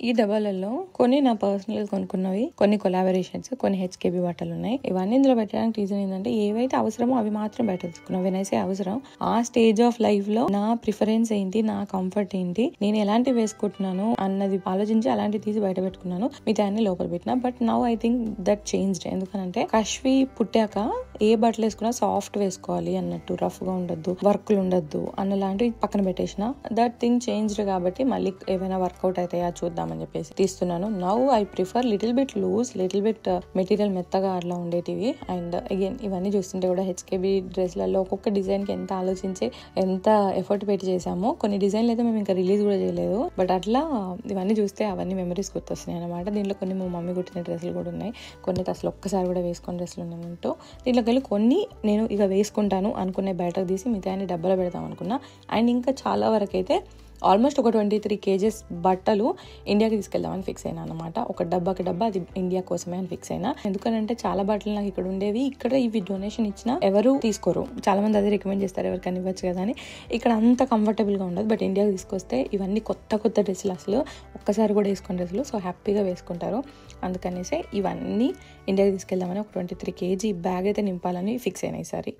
ఈ డబ్బాలలో కొన్ని నా పర్సనల్ కొనుక్కున్నవి, కొన్ని కొలాబరేషన్స్, కొన్ని హెచ్కేబీ బట్టలు ఉన్నాయి. ఇవన్నీ ఇందులో పెట్టడానికి రీజన్ ఏంటంటే ఏవైతే అవసరమో అవి మాత్రం బయట తెచ్చుకున్నాను. వెనైసే అవసరం ఆ స్టేజ్ ఆఫ్ లైఫ్ లో నా ప్రిఫరెన్స్ ఏంటి, నా కంఫర్ట్ ఏంటి, నేను ఎలాంటి వేసుకుంటున్నాను అన్నది ఆలోచించి అలాంటి తీసి బయట పెట్టుకున్నాను. మిగతా అన్ని లోపల పెట్టినా. But now I think that changed. ఎందుకంటే కశ్వి పుట్టాక ఏ బట్టలు వేసుకున్నా సాఫ్ట్ వేసుకోవాలి అన్నట్టు, రఫ్ గా ఉండద్దు, వర్క్లు ఉండద్దు అన్నలాంటివి పక్కన పెట్టేసిన. దట్ థింగ్ చేంజ్డ్ కాబట్టి మళ్ళీ ఏమైనా వర్కౌట్ అవుతాయా చూద్దాం అని చెప్పేసి తీస్తున్నాను. Now I prefer little bit loose, little bit material మెత్తగా అట్లా ఉండేటివి. అండ్ అగైన్ ఇవన్నీ చూస్తుంటే కూడా హెచ్కేబీ డ్రెస్లలో ఒక్కొక్క డిజైన్ కి ఎంత ఆలోచించి ఎంత ఎఫర్ట్ పెట్టి చేసామో. కొన్ని డిజైన్లు అయితే మేము ఇంకా రిలీజ్ కూడా చేయలేదు. బట్ అట్లా ఇవన్నీ చూస్తే అవన్నీ మెమరీస్ గుర్తొస్తున్నాయి అనమాట. దీంట్లో కొన్ని మా మమ్మీ కుట్టిన డ్రెస్సులు కూడా ఉన్నాయి, కొన్ని అసలు ఒక్కసారి కూడా వేసుకున్న డ్రెస్సులు ఉన్నాయంటూ. దీంట్లోకి వెళ్ళి కొన్ని నేను ఇక వేసుకుంటాను అనుకునే బయటకు తీసి మిగతా డబ్బాలో పెడతాం అనుకున్నా. అండ్ ఇంకా చాలా వరకు అయితే ఆల్మోస్ట్ ఒక 23 kgs బట్టలు ఇండియాకి తీసుకెళ్దామని ఫిక్స్ అయినా అనమాట. ఒక డబ్బాకి డబ్బా అది ఇండియా కోసమే అని ఫిక్స్ అయినా. ఎందుకంటే చాలా బట్టలు నాకు ఇక్కడ ఉండేవి, ఇక్కడ ఇవి డొనేషన్ ఇచ్చినా ఎవరు తీసుకోరు. చాలా మంది అదే రికమెండ్ చేస్తారు, ఎవరికైనా ఇవ్వచ్చు కదా అని. ఇక్కడ అంత కంఫర్టబుల్ గా ఉండదు. బట్ ఇండియాకి తీసుకొస్తే ఇవన్నీ కొత్త కొత్త డ్రెస్సులు, అసలు ఒక్కసారి కూడా వేసుకున్న డ్రెస్సులు. సో హ్యాపీగా వేసుకుంటారు. అందుకనేసి ఇవన్నీ ఇండియాకి తీసుకెళ్దామని ఒక 23 kg బ్యాగ్ అయితే నింపాలని ఫిక్స్ అయినా ఈసారి.